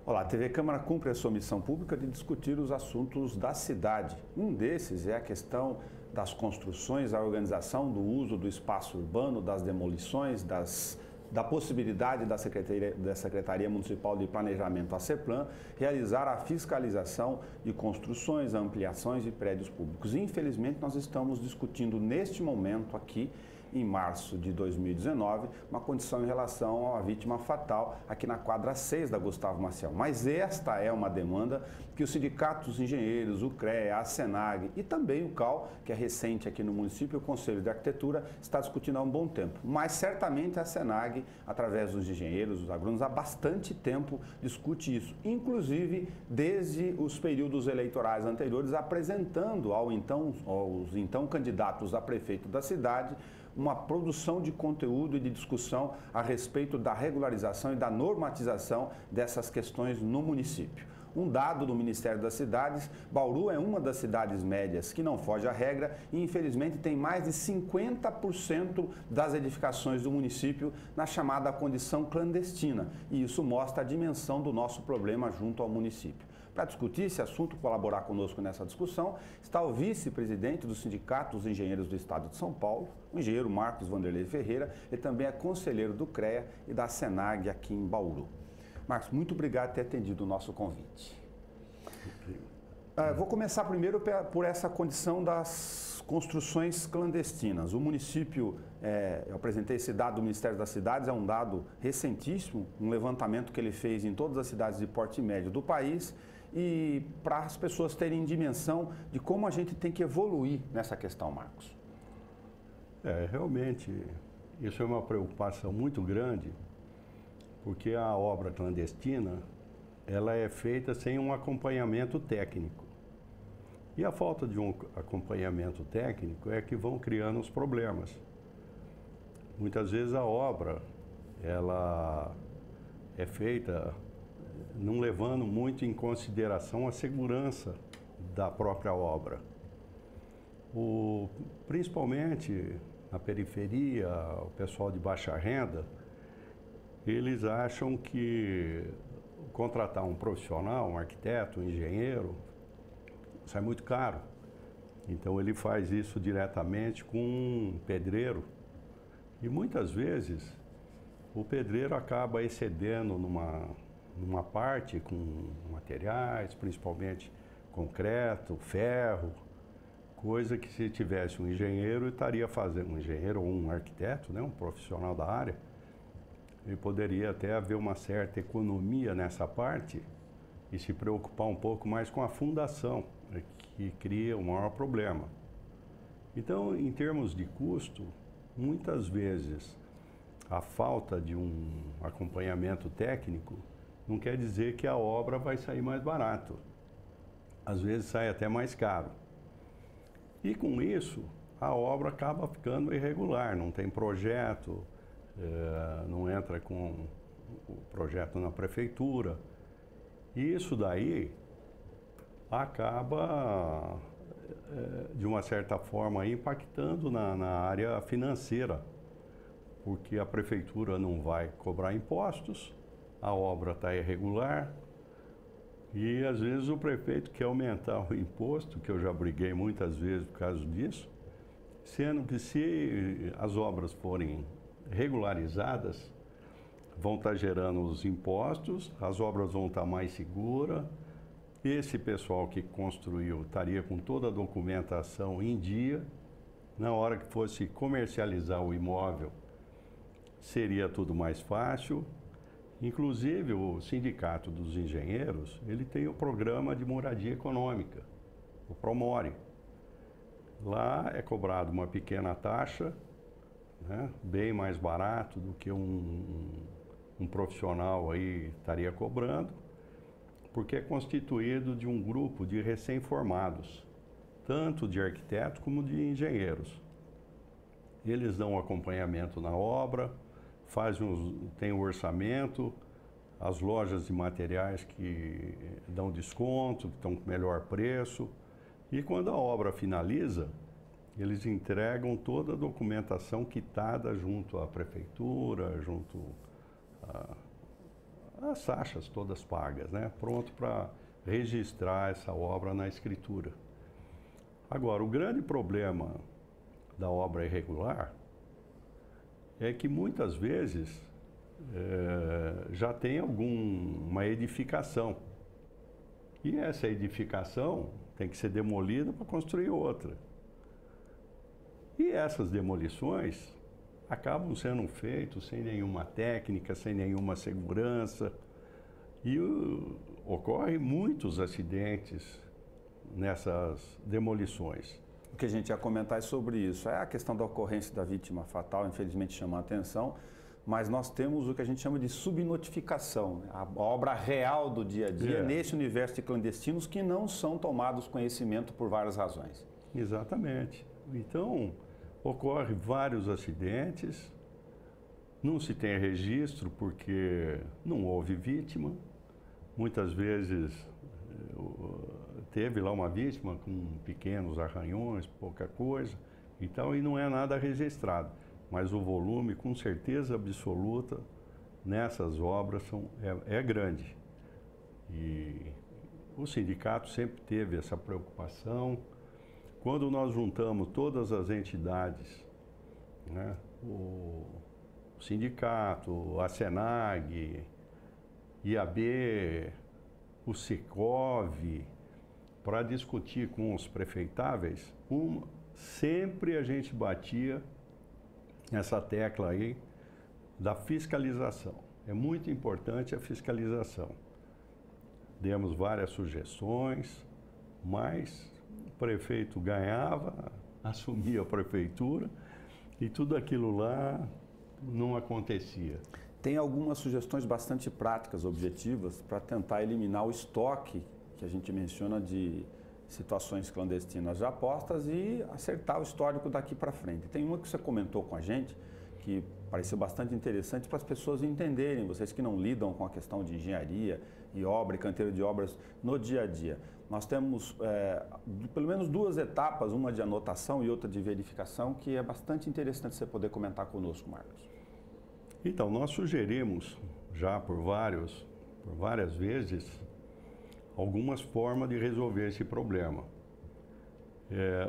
Olá, a TV Câmara cumpre a sua missão pública de discutir os assuntos da cidade. Um desses é a questão das construções, a organização do uso do espaço urbano, das demolições, da possibilidade da Secretaria Municipal de Planejamento, a CEPLAN, realizar a fiscalização de construções, ampliações de prédios públicos. Infelizmente, nós estamos discutindo neste momento aqui, em março de 2019, uma condição em relação à vítima fatal aqui na quadra 6 da Gustavo Maciel. Mas esta é uma demanda que os sindicatos dos engenheiros, o CREA, a SENAG e também o CAL, que é recente aqui no município, o Conselho de Arquitetura, está discutindo há um bom tempo. Mas certamente a SENAG, através dos engenheiros, dos agrônomos, há bastante tempo discute isso, inclusive desde os períodos eleitorais anteriores, apresentando aos então candidatos a prefeito da cidade uma produção de conteúdo e de discussão a respeito da regularização e da normatização dessas questões no município. Um dado do Ministério das Cidades, Bauru é uma das cidades médias que não foge à regra e infelizmente tem mais de 50% das edificações do município na chamada condição clandestina, e isso mostra a dimensão do nosso problema junto ao município. Para discutir esse assunto, colaborar conosco nessa discussão, está o vice-presidente do Sindicato dos Engenheiros do Estado de São Paulo, o engenheiro Marcos Vanderlei Ferreira, ele também é conselheiro do CREA e da SENAG aqui em Bauru. Marcos, muito obrigado por ter atendido o nosso convite. Vou começar primeiro por essa condição das construções clandestinas. O município, eu apresentei esse dado do Ministério das Cidades, é um dado recentíssimo, um levantamento que ele fez em todas as cidades de porte médio do país, e para as pessoas terem dimensão de como a gente tem que evoluir nessa questão, Marcos. Realmente, isso é uma preocupação muito grande, porque a obra clandestina, ela é feita sem um acompanhamento técnico. E a falta de um acompanhamento técnico é que vão criando os problemas. Muitas vezes a obra, ela é feita não levando muito em consideração a segurança da própria obra. Principalmente na periferia, o pessoal de baixa renda, eles acham que contratar um profissional, um arquiteto, um engenheiro, sai muito caro. Então ele faz isso diretamente com um pedreiro. E muitas vezes o pedreiro acaba excedendo numa parte com materiais, principalmente concreto, ferro, coisa que se tivesse um engenheiro estaria fazendo, um engenheiro ou um arquiteto, né, um profissional da área, e poderia até haver uma certa economia nessa parte e se preocupar um pouco mais com a fundação, que cria o maior problema. Então, em termos de custo, muitas vezes a falta de um acompanhamento técnico não quer dizer que a obra vai sair mais barato. Às vezes sai até mais caro. E com isso, a obra acaba ficando irregular, não tem projeto, não entra com o projeto na prefeitura. E isso daí acaba, de uma certa forma, impactando na área financeira, porque a prefeitura não vai cobrar impostos, a obra está irregular, e às vezes o prefeito quer aumentar o imposto, que eu já briguei muitas vezes por causa disso, sendo que se as obras forem regularizadas, vão estar gerando os impostos, as obras vão estar mais seguras, esse pessoal que construiu estaria com toda a documentação em dia, na hora que fosse comercializar o imóvel, seria tudo mais fácil. Inclusive, o Sindicato dos Engenheiros, ele tem o programa de moradia econômica, o Promore. Lá é cobrado uma pequena taxa, né, bem mais barato do que um profissional aí estaria cobrando, porque é constituído de um grupo de recém-formados, tanto de arquitetos como de engenheiros. Eles dão acompanhamento na obra, tem o orçamento, as lojas de materiais que dão desconto, que estão com melhor preço. E quando a obra finaliza, eles entregam toda a documentação quitada junto à prefeitura, junto as taxas todas pagas, né? Pronto para registrar essa obra na escritura. Agora, o grande problema da obra irregular é que muitas vezes já tem alguma edificação. E essa edificação tem que ser demolida para construir outra. E essas demolições acabam sendo feitas sem nenhuma técnica, sem nenhuma segurança. E ocorrem muitos acidentes nessas demolições. O que a gente ia comentar é sobre isso. É a questão da ocorrência da vítima fatal, infelizmente chama a atenção, mas nós temos o que a gente chama de subnotificação, né? A obra real do dia a dia nesse universo de clandestinos que não são tomados conhecimento por várias razões. Exatamente. Então, ocorrem vários acidentes, não se tem registro porque não houve vítima. Muitas vezes teve lá uma vítima com pequenos arranhões, pouca coisa, então, e não é nada registrado. Mas o volume, com certeza absoluta, nessas obras é grande. E o sindicato sempre teve essa preocupação. Quando nós juntamos todas as entidades, né, o sindicato, a SENAG, IAB, o Secov, para discutir com os prefeitáveis, sempre a gente batia essa tecla aí da fiscalização. É muito importante a fiscalização. Demos várias sugestões, mas o prefeito ganhava, assumia a prefeitura e tudo aquilo lá não acontecia. Tem algumas sugestões bastante práticas, objetivas, para tentar eliminar o estoque que a gente menciona de situações clandestinas já postas e acertar o histórico daqui para frente. Tem uma que você comentou com a gente, que pareceu bastante interessante para as pessoas entenderem, vocês que não lidam com a questão de engenharia e obra e canteiro de obras no dia a dia. Nós temos pelo menos duas etapas, uma de anotação e outra de verificação, que é bastante interessante você poder comentar conosco, Marcos. Então, nós sugerimos já por várias vezes algumas formas de resolver esse problema.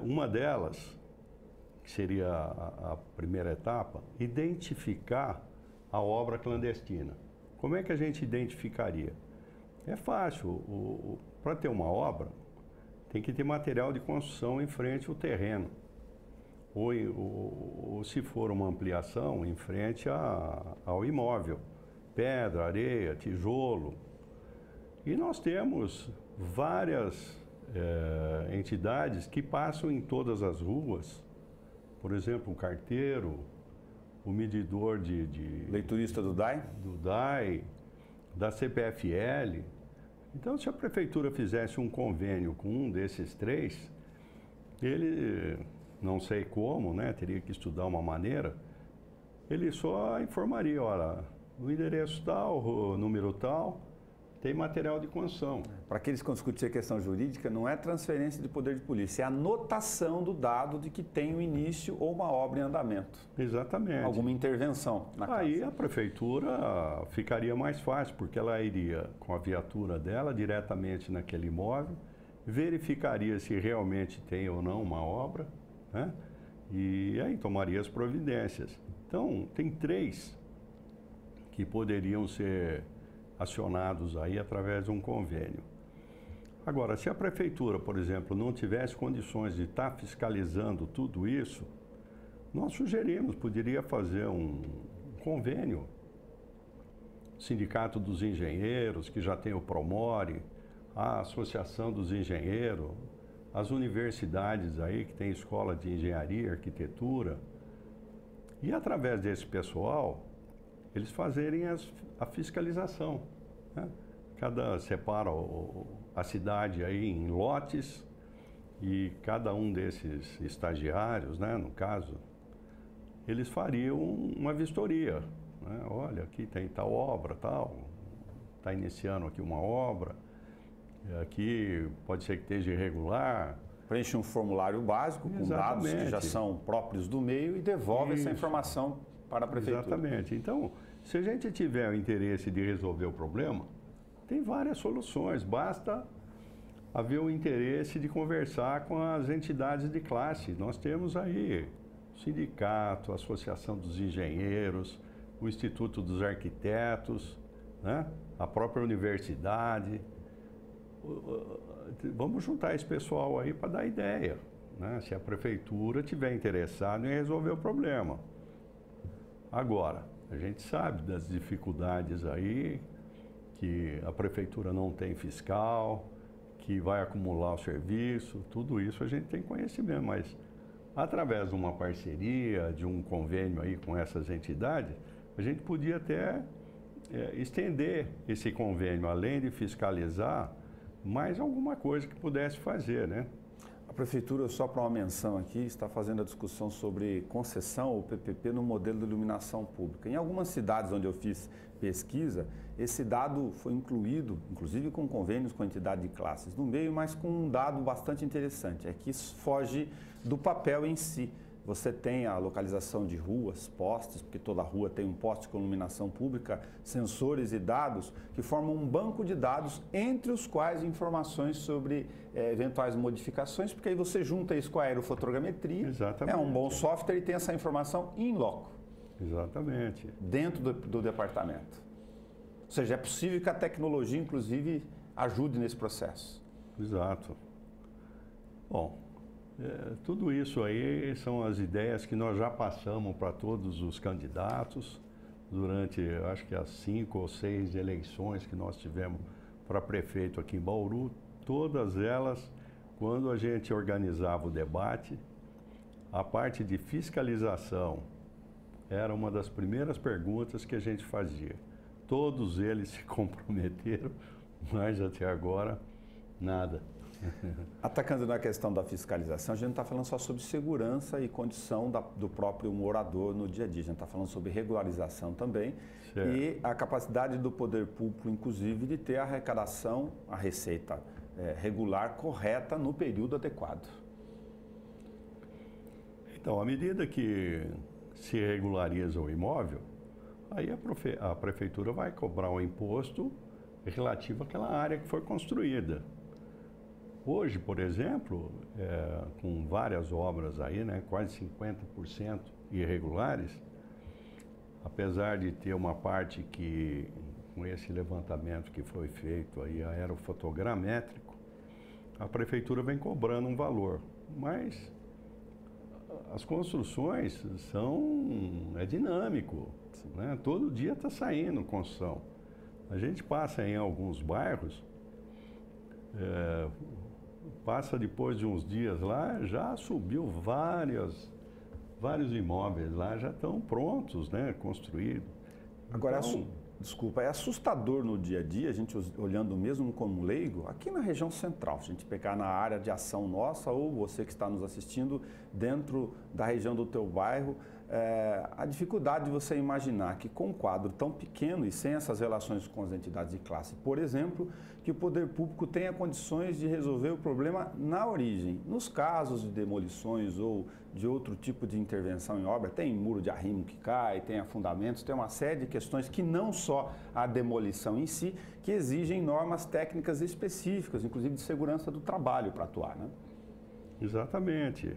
Uma delas, que seria a primeira etapa, identificar a obra clandestina. Como é que a gente identificaria? É fácil. Para ter uma obra, tem que ter material de construção em frente ao terreno. Ou se for uma ampliação, em frente ao imóvel. Pedra, areia, tijolo. E nós temos várias entidades que passam em todas as ruas. Por exemplo, o carteiro, o medidor de leiturista do DAI? Do DAI, da CPFL. Então, se a prefeitura fizesse um convênio com um desses três, ele, não sei como, né, teria que estudar uma maneira, ele só informaria, olha, no endereço tal, número tal, tem material de construção. Para aqueles que vão discutir a questão jurídica, não é transferência de poder de polícia, é anotação do dado de que tem um início ou uma obra em andamento. Exatamente. Alguma intervenção na casa. Aí a prefeitura ficaria mais fácil, porque ela iria com a viatura dela diretamente naquele imóvel, verificaria se realmente tem ou não uma obra, né? E aí tomaria as providências. Então, tem três que poderiam ser acionados aí através de um convênio. Agora, se a prefeitura, por exemplo, não tivesse condições de estar fiscalizando tudo isso, nós sugerimos, poderia fazer um convênio. Sindicato dos Engenheiros, que já tem o Promore, a Associação dos Engenheiros, as universidades aí que tem escola de engenharia, arquitetura. E através desse pessoal, eles fazerem a fiscalização, né? Separa a cidade aí em lotes e cada um desses estagiários, né, no caso, eles fariam uma vistoria, né? Olha, aqui tem tal obra, tal, está iniciando aqui uma obra, aqui pode ser que esteja irregular. Preenche um formulário básico com dados que já são próprios do meio e devolve essa informação para a prefeitura. Exatamente. Então, Se a gente tiver o interesse de resolver o problema, tem várias soluções, basta haver o interesse de conversar com as entidades de classe. Nós temos aí o sindicato, a Associação dos Engenheiros, o Instituto dos Arquitetos, né? A própria universidade. Vamos juntar esse pessoal aí para dar ideia, né? Se a prefeitura estiver interessada em resolver o problema. Agora, a gente sabe das dificuldades aí, que a prefeitura não tem fiscal, que vai acumular o serviço, tudo isso a gente tem conhecimento, mas através de uma parceria, de um convênio aí com essas entidades, a gente podia até estender esse convênio, além de fiscalizar, mais alguma coisa que pudesse fazer, né? A Prefeitura, só para uma menção aqui, está fazendo a discussão sobre concessão ou PPP no modelo de iluminação pública. Em algumas cidades onde eu fiz pesquisa, esse dado foi incluído, inclusive com convênios com entidade de classes no meio, mas com um dado bastante interessante, é que isso foge do papel em si. Você tem a localização de ruas, postes, porque toda rua tem um poste com iluminação pública, sensores e dados que formam um banco de dados, entre os quais informações sobre eventuais modificações, porque aí você junta isso com a aerofotogrametria. Exatamente. É um bom software e tem essa informação in loco. Exatamente. Dentro do departamento. Ou seja, é possível que a tecnologia, inclusive, ajude nesse processo. Exato. Bom, tudo isso aí são as ideias que nós já passamos para todos os candidatos durante, acho que as 5 ou 6 eleições que nós tivemos para prefeito aqui em Bauru. Todas elas, quando a gente organizava o debate, a parte de fiscalização era uma das primeiras perguntas que a gente fazia. Todos eles se comprometeram, mas até agora, nada. Atacando na questão da fiscalização, a gente não está falando só sobre segurança e condição do próprio morador no dia a dia, a gente está falando sobre regularização também. Certo. E a capacidade do poder público, inclusive, de ter a arrecadação, a receita regular correta no período adequado. Então, à medida que se regulariza o imóvel, aí a prefeitura vai cobrar um imposto relativo àquela área que foi construída. Hoje, por exemplo, com várias obras aí, né, quase 50% irregulares, apesar de ter uma parte que, com esse levantamento que foi feito aí, aerofotogramétrico, a prefeitura vem cobrando um valor, mas as construções é dinâmico, né? Todo dia está saindo construção. A gente passa em alguns bairros, passa depois de uns dias lá, já subiu vários imóveis lá, já estão prontos, né, construídos. Agora, desculpa, é assustador no dia a dia, a gente olhando mesmo como leigo, aqui na região central, se a gente pegar na área de ação nossa ou você que está nos assistindo dentro da região do teu bairro, a dificuldade de você imaginar que com um quadro tão pequeno e sem essas relações com as entidades de classe, por exemplo, que o poder público tenha condições de resolver o problema na origem. Nos casos de demolições ou de outro tipo de intervenção em obra, tem muro de arrimo que cai, tem afundamentos, tem uma série de questões que não só a demolição em si, que exigem normas técnicas específicas, inclusive de segurança do trabalho para atuar, né? Exatamente.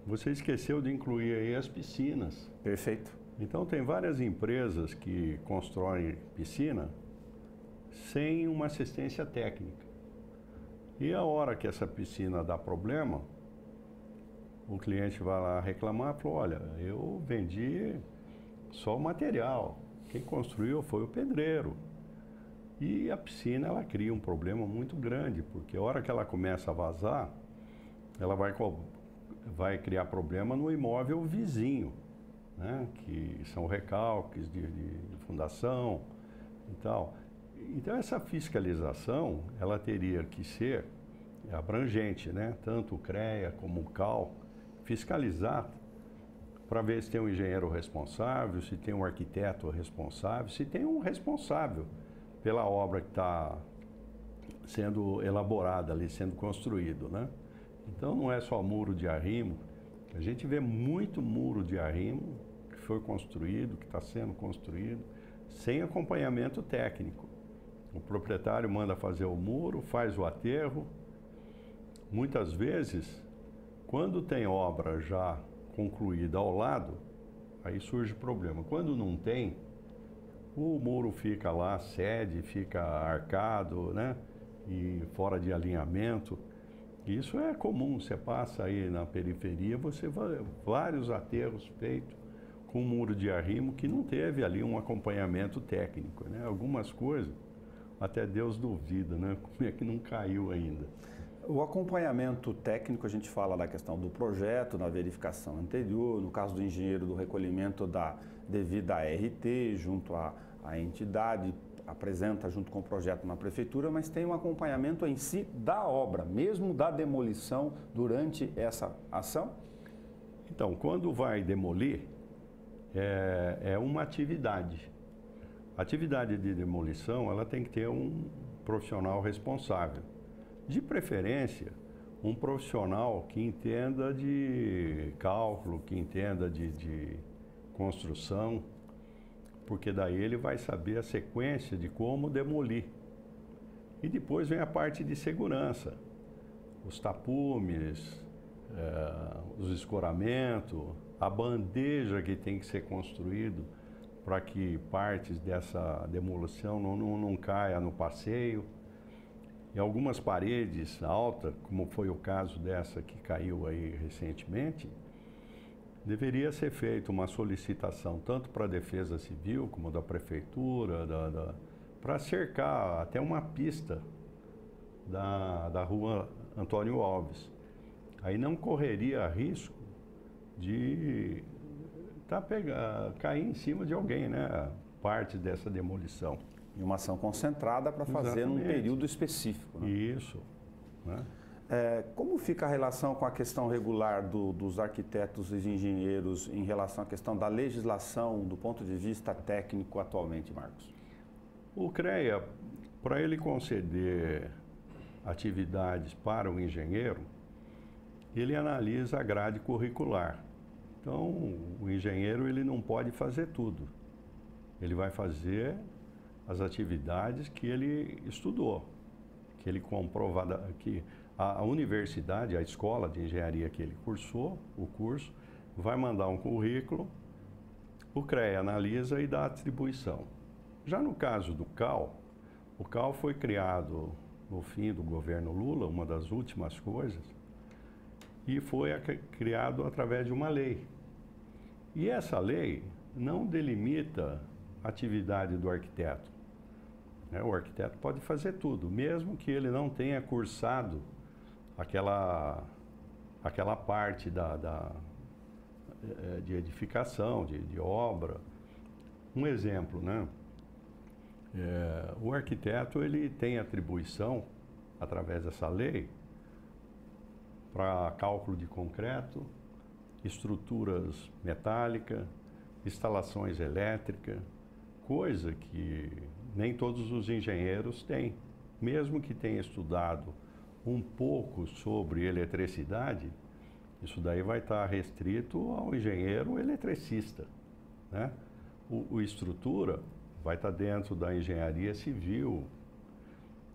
Você esqueceu de incluir aí as piscinas. Perfeito. Então, tem várias empresas que constroem piscina sem uma assistência técnica. E a hora que essa piscina dá problema, o cliente vai lá reclamar e fala, olha, eu vendi só o material. Quem construiu foi o pedreiro. E a piscina, ela cria um problema muito grande, porque a hora que ela começa a vazar, ela vai criar problema no imóvel vizinho, né? Que são recalques de fundação e tal. Então, essa fiscalização, ela teria que ser abrangente, né? Tanto o CREA como o CAL, fiscalizar para ver se tem um engenheiro responsável, se tem um arquiteto responsável, se tem um responsável pela obra que está sendo elaborada ali, sendo construído, né? Então, não é só muro de arrimo. A gente vê muito muro de arrimo que foi construído, que está sendo construído, sem acompanhamento técnico. O proprietário manda fazer o muro, faz o aterro. Muitas vezes, quando tem obra já concluída ao lado, aí surge o problema. Quando não tem, o muro fica lá, cede, fica arcado, né? E fora de alinhamento. Isso é comum, você passa aí na periferia, você vê vários aterros feitos com muro de arrimo que não teve ali um acompanhamento técnico, né? Algumas coisas, até Deus duvida, né? Como é que não caiu ainda? O acompanhamento técnico, a gente fala da questão do projeto, na verificação anterior, no caso do engenheiro, do recolhimento da devida ART junto à entidade, apresenta junto com o projeto na prefeitura, mas tem um acompanhamento em si da obra, mesmo da demolição durante essa ação? Então, quando vai demolir, é uma atividade. A atividade de demolição, ela tem que ter um profissional responsável. De preferência, um profissional que entenda de cálculo, que entenda de construção, porque daí ele vai saber a sequência de como demolir. E depois vem a parte de segurança, os tapumes, os escoramentos, a bandeja que tem que ser construído para que partes dessa demolição não caia no passeio. Em algumas paredes altas, como foi o caso dessa que caiu aí recentemente, deveria ser feita uma solicitação tanto para a Defesa Civil como da Prefeitura, para cercar até uma pista da rua Antônio Alves. Aí não correria risco de cair em cima de alguém, né? Parte dessa demolição. E uma ação concentrada para fazer num período específico. Né? Isso. Né? Como fica a relação com a questão regular dos arquitetos e engenheiros em relação à questão da legislação do ponto de vista técnico atualmente, Marcos? O CREA, para ele conceder atividades para o engenheiro, ele analisa a grade curricular. Então, o engenheiro ele não pode fazer tudo. Ele vai fazer as atividades que ele estudou, que ele comprovada que a universidade, a escola de engenharia que ele cursou, o curso, vai mandar um currículo, o CREA analisa e dá atribuição. Já no caso do CAL, o CAL foi criado no fim do governo Lula, uma das últimas coisas, e foi criado através de uma lei. E essa lei não delimita a atividade do arquiteto. O arquiteto pode fazer tudo, mesmo que ele não tenha cursado aquela parte de edificação, de obra. Um exemplo, né? O arquiteto ele tem atribuição, através dessa lei, para cálculo de concreto, estruturas metálicas, instalações elétricas, coisa que nem todos os engenheiros têm. Mesmo que tenha estudado um pouco sobre eletricidade, isso daí vai estar restrito ao engenheiro eletricista, né? O estrutura vai estar dentro da engenharia civil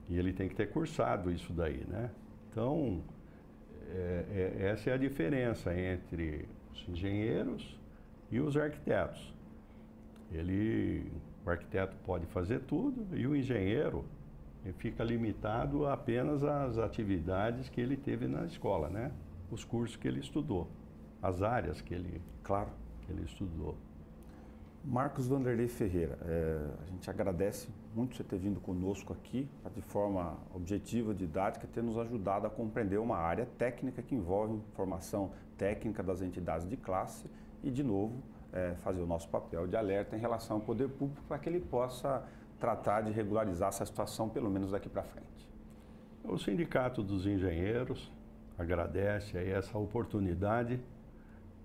e ele tem que ter cursado isso daí, né? Então, essa é a diferença entre os engenheiros e os arquitetos. O arquiteto pode fazer tudo e o engenheiro fica limitado apenas às atividades que ele teve na escola, né? Os cursos que ele estudou, as áreas que ele estudou. Marcos Vanderlei Ferreira, a gente agradece muito você ter vindo conosco aqui, de forma objetiva, didática, ter nos ajudado a compreender uma área técnica que envolve formação técnica das entidades de classe e, de novo, fazer o nosso papel de alerta em relação ao poder público para que ele possa tratar de regularizar essa situação, pelo menos daqui para frente. O Sindicato dos Engenheiros agradece aí essa oportunidade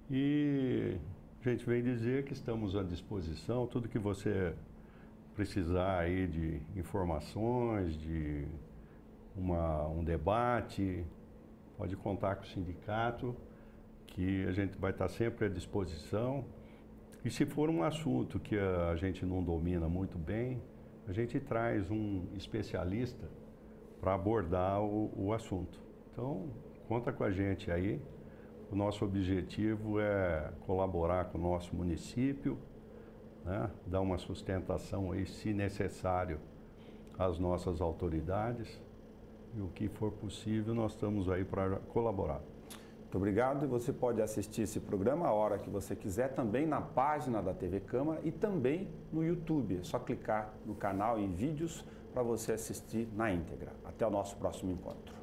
e a gente vem dizer que estamos à disposição, tudo que você precisar aí de informações, de um debate, pode contar com o sindicato, que a gente vai estar sempre à disposição. E se for um assunto que a gente não domina muito bem, a gente traz um especialista para abordar o assunto. Então, conta com a gente aí. O nosso objetivo é colaborar com o nosso município, né? Dar uma sustentação aí, se necessário, às nossas autoridades. E o que for possível, nós estamos aí para colaborar. Muito obrigado, e você pode assistir esse programa a hora que você quiser, também na página da TV Câmara e também no YouTube. É só clicar no canal em vídeos para você assistir na íntegra. Até o nosso próximo encontro.